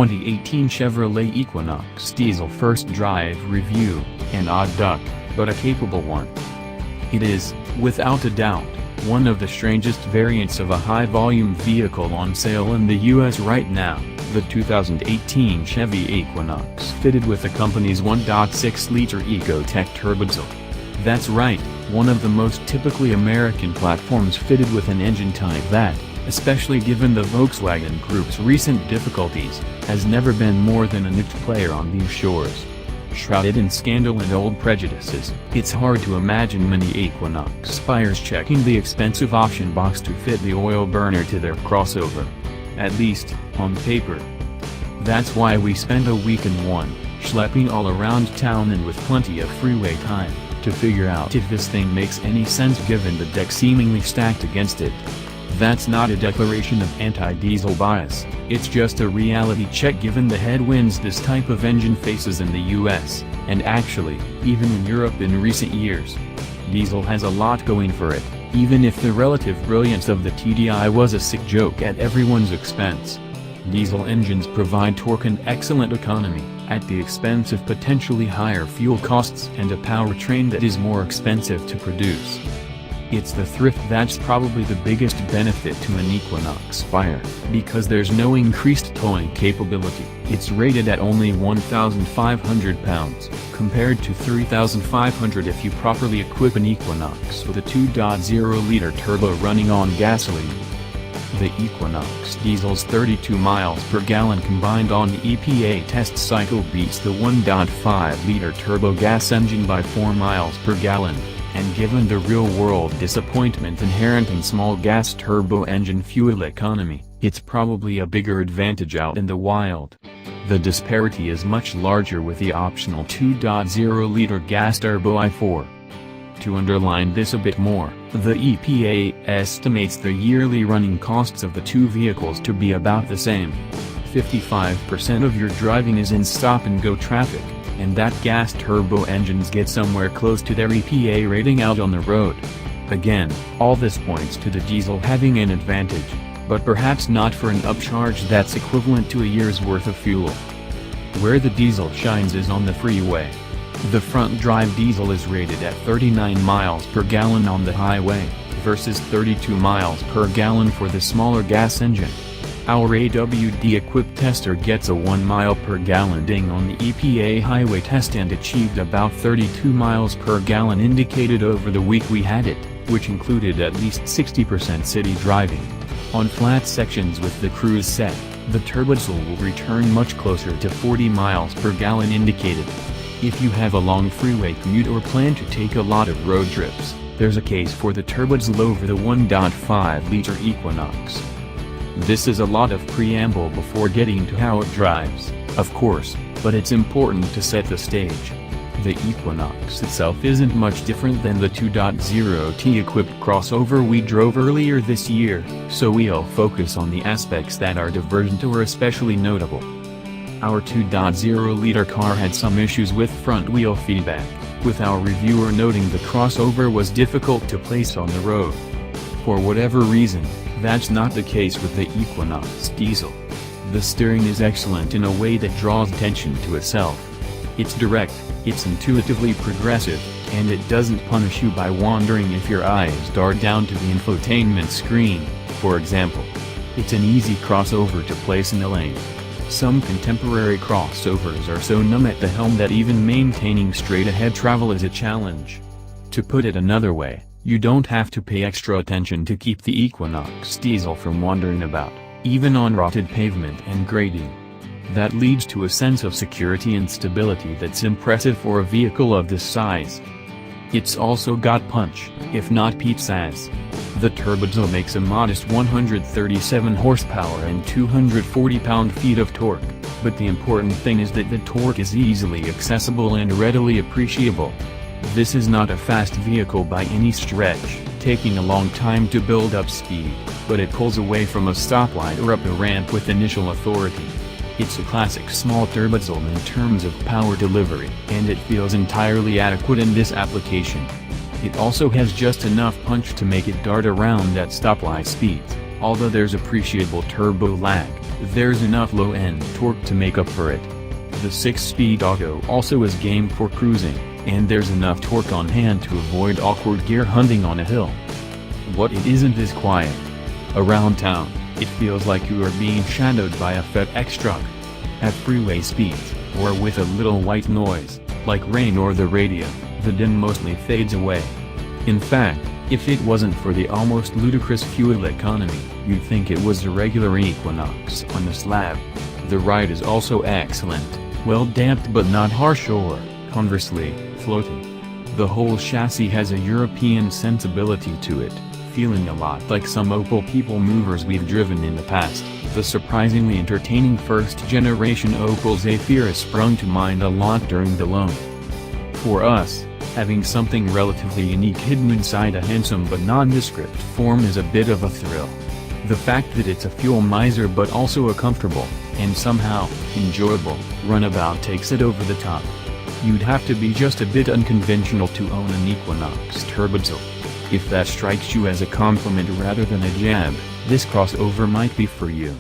2018 Chevrolet Equinox diesel first drive review, an odd duck, but a capable one. It is, without a doubt, one of the strangest variants of a high-volume vehicle on sale in the US right now, the 2018 Chevy Equinox fitted with the company's 1.6-liter EcoTech turbodiesel. That's right, one of the most typically American platforms fitted with an engine type that, especially given the Volkswagen Group's recent difficulties, has never been more than a niche player on these shores. Shrouded in scandal and old prejudices, it's hard to imagine many Equinox buyers checking the expensive option box to fit the oil burner to their crossover. At least, on paper. That's why we spent a week in one, schlepping all around town and with plenty of freeway time, to figure out if this thing makes any sense given the deck seemingly stacked against it. That's not a declaration of anti-diesel bias, it's just a reality check given the headwinds this type of engine faces in the US, and actually, even in Europe in recent years. Diesel has a lot going for it, even if the relative brilliance of the TDI was a sick joke at everyone's expense. Diesel engines provide torque and excellent economy, at the expense of potentially higher fuel costs and a powertrain that is more expensive to produce. It's the thrift that's probably the biggest benefit to an Equinox buyer, because there's no increased towing capability. It's rated at only 1,500 pounds, compared to 3,500 if you properly equip an Equinox with a 2.0-liter turbo running on gasoline. The Equinox diesel's 32 miles per gallon combined on the EPA test cycle beats the 1.5-liter turbo gas engine by 4 miles per gallon. And given the real-world disappointment inherent in small gas turbo engine fuel economy, it's probably a bigger advantage out in the wild. The disparity is much larger with the optional 2.0-liter gas turbo i4. To underline this a bit more, the EPA estimates the yearly running costs of the two vehicles to be about the same. 55% of your driving is in stop-and-go traffic, and that gas turbo engines get somewhere close to their EPA rating out on the road. Again, all this points to the diesel having an advantage, but perhaps not for an upcharge that's equivalent to a year's worth of fuel. Where the diesel shines is on the freeway. The front-drive diesel is rated at 39 miles per gallon on the highway, versus 32 miles per gallon for the smaller gas engine. Our AWD-equipped tester gets a 1 mile per gallon ding on the EPA highway test and achieved about 32 miles per gallon indicated over the week we had it, which included at least 60% city driving. On flat sections with the cruise set, the turbodiesel will return much closer to 40 miles per gallon indicated. If you have a long freeway commute or plan to take a lot of road trips, there's a case for the turbodiesel over the 1.5-liter Equinox. This is a lot of preamble before getting to how it drives, of course, but it's important to set the stage. The Equinox itself isn't much different than the 2.0T equipped crossover we drove earlier this year, so we'll focus on the aspects that are divergent or especially notable. Our 2.0-liter car had some issues with front-wheel feedback, with our reviewer noting the crossover was difficult to place on the road. For whatever reason, that's not the case with the Equinox diesel. The steering is excellent in a way that draws attention to itself. It's direct, it's intuitively progressive, and it doesn't punish you by wondering if your eyes dart down to the infotainment screen, for example. It's an easy crossover to place in a lane. Some contemporary crossovers are so numb at the helm that even maintaining straight-ahead travel is a challenge. To put it another way, you don't have to pay extra attention to keep the Equinox diesel from wandering about, even on rotted pavement and grading. That leads to a sense of security and stability that's impressive for a vehicle of this size. It's also got punch, if not pizzazz. The turbodiesel makes a modest 137 horsepower and 240 pound-feet of torque, but the important thing is that the torque is easily accessible and readily appreciable. This is not a fast vehicle by any stretch, taking a long time to build up speed, but it pulls away from a stoplight or up a ramp with initial authority. It's a classic small turbodiesel in terms of power delivery, and it feels entirely adequate in this application. It also has just enough punch to make it dart around at stoplight speeds, although there's appreciable turbo lag, There's enough low-end torque to make up for it. The 6-speed auto also is game for cruising, and there's enough torque on hand to avoid awkward gear hunting on a hill. What it isn't is quiet. Around town, it feels like you are being shadowed by a FedEx truck. At freeway speeds, or with a little white noise, like rain or the radio, the din mostly fades away. In fact, if it wasn't for the almost ludicrous fuel economy, you'd think it was a regular Equinox on the slab. The ride is also excellent, well damped but not harsh or, conversely, floaty. The whole chassis has a European sensibility to it, feeling a lot like some Opel people movers we've driven in the past. The surprisingly entertaining first-generation Opel Zafira sprung to mind a lot during the loan. For us, having something relatively unique hidden inside a handsome but nondescript form is a bit of a thrill. The fact that it's a fuel miser but also a comfortable, and somehow, enjoyable, runabout takes it over the top. You'd have to be just a bit unconventional to own an Equinox Turbo. If that strikes you as a compliment rather than a jab, this crossover might be for you.